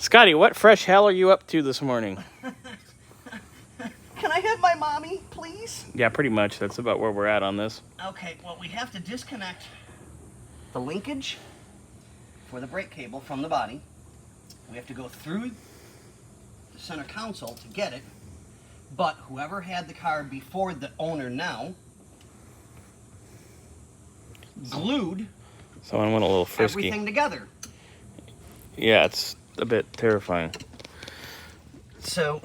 Scotty, what fresh hell are you up to this morning? Can I have my mommy, please? Yeah, pretty much. That's about where we're at on this. Okay, well, we have to disconnect the linkage for the brake cable from the body. We have to go through the center console to get it. But whoever had the car before the owner now glued Someone went a little frisky. everything together. Yeah, it's a bit terrifying. So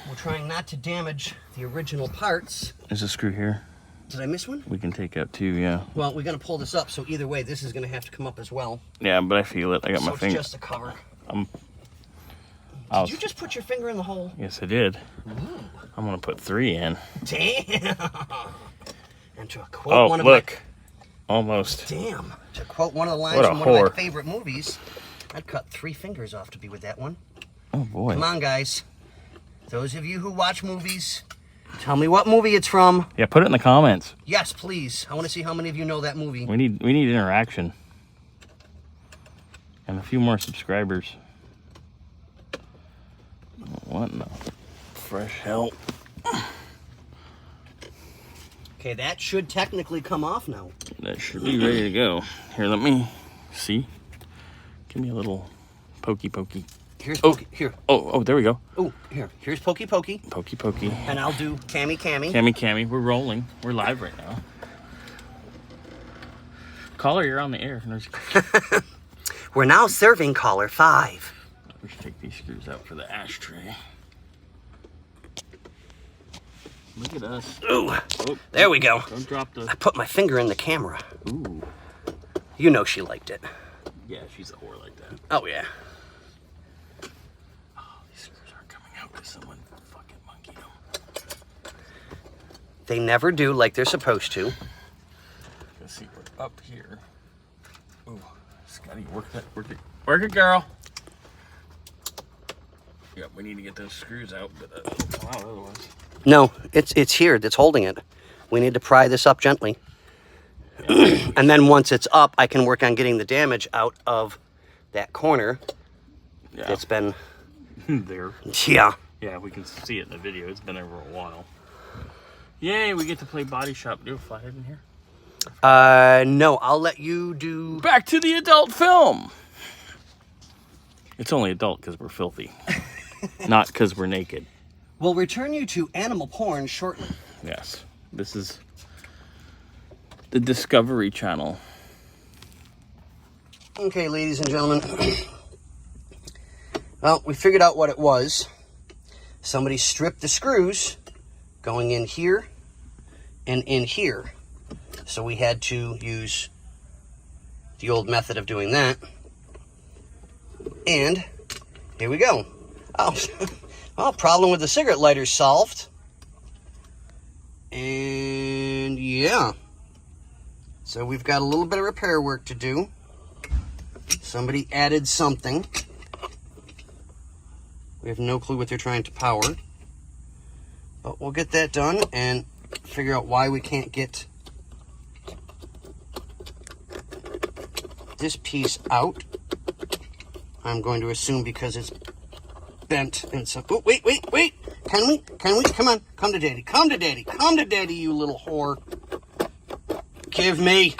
we're trying not to damage the original parts. There's a screw here. Did I miss one? We can take out too, yeah. Well, we're going to pull this up, so either way, this is going to have to come up as well. Yeah, but I feel it. I got So my it's finger. just a cover. I'll- Did you just put your finger in the hole? Yes, I did. Ooh. I'm gonna put 3 in. Damn. And to quote Oh, one of look. Almost. Damn. To quote one of the lines What a from one of my whore. favorite movies, I'd cut 3 fingers off to be with that one. Oh, boy. Come on, guys. Those of you who watch movies, tell me what movie it's from. Yeah, put it in the comments. Yes, please. I want to see how many of you know that movie. We need interaction. And a few more subscribers. What in the fresh hell? Okay, that should technically come off now. That should be ready to go. Here, let me see. Give me a little pokey. Here's Oh. Pokey. Here. Oh, there we go. Oh, here. Here's Pokey. Pokey. And I'll do Cammy. Cammy, we're rolling. We're live right now. Caller, you're on the air. We're now serving caller 5. We should take these screws out for the ashtray. Look at us. Ooh, Oh, there we go. don't drop I the... put my finger in the camera. Ooh. You know she liked it. Yeah, she's a whore like that. Oh, yeah. Oh, these screws aren't coming out because someone fucking monkeyed them. They never do like they're supposed to. Let's see, we're up here. Ooh, Scotty, work it, girl. Yep, we need to get those screws out, but it'll come out otherwise. No, it's here that's holding it. We need to pry this up gently. Yeah. And then once it's up, I can work on getting the damage out of that corner Yeah. that's been... There. Yeah. Yeah, we can see it in the video. It's been over a while. Yay, we get to play body shop. Do a flathead in here? No, I'll let you do... Back to the adult film. It's only adult because we're filthy. Not because we're naked. We'll return you to animal porn shortly. Yes. This is the Discovery Channel. Okay, ladies and gentlemen. Well, we figured out what it was. Somebody stripped the screws going in here and in here. So we had to use the old method of doing that. And here we go. Oh, well, problem with the cigarette lighter solved. And yeah. So we've got a little bit of repair work to do. Somebody added something. We have no clue what they're trying to power. But we'll get that done and figure out why we can't get this piece out. I'm going to assume because it's bent and so... Oh, wait. Can we? Come on. Come to daddy, you little whore. Give me.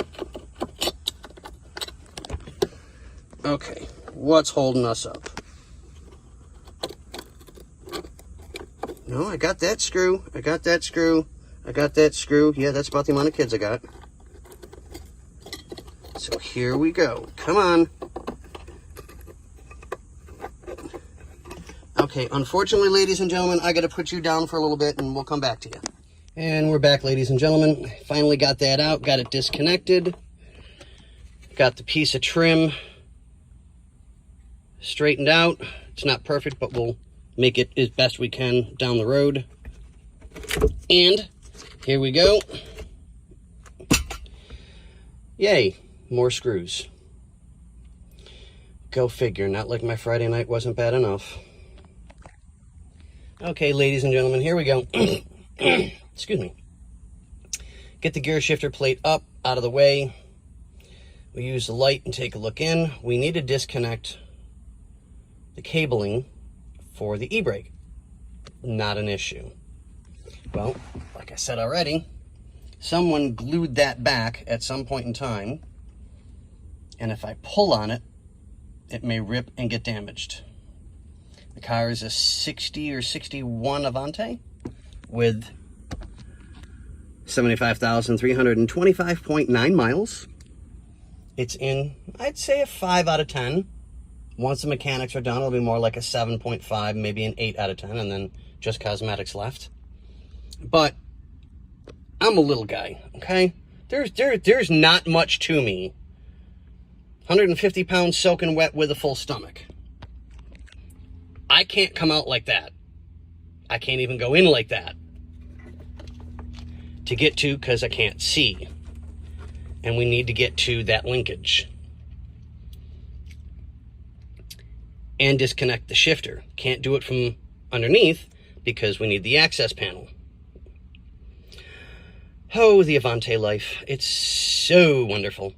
Okay, what's holding us up? No, I got that screw. Yeah, that's about the amount of kids I got. So here we go. Come on. Okay, unfortunately, ladies and gentlemen, I got to put you down for a little bit and we'll come back to you. And we're back, ladies and gentlemen. Finally got that out, got it disconnected. Got the piece of trim straightened out. It's not perfect, but we'll make it as best we can down the road. And here we go. Yay, more screws. Go figure, not like my Friday night wasn't bad enough. Okay, ladies and gentlemen, here we go. Excuse me. Get the gear shifter plate up, out of the way. We use the light and take a look in. We need to disconnect the cabling for the e-brake. Not an issue. Well, like I said already, someone glued that back at some point in time, and if I pull on it, it may rip and get damaged. The car is a 60 or 61 Avanti with 75,325.9 miles. It's in, I'd say, a 5 out of 10. Once the mechanics are done, it'll be more like a 7.5, maybe an 8 out of 10, and then just cosmetics left. But I'm a little guy, okay? There's not much to me. 150 pounds soaking wet with a full stomach. I can't come out like that. I can't even go in like that to get to, because I can't see. And we need to get to that linkage. And disconnect the shifter. Can't do it from underneath because we need the access panel. Oh, the Avanti life. It's so wonderful.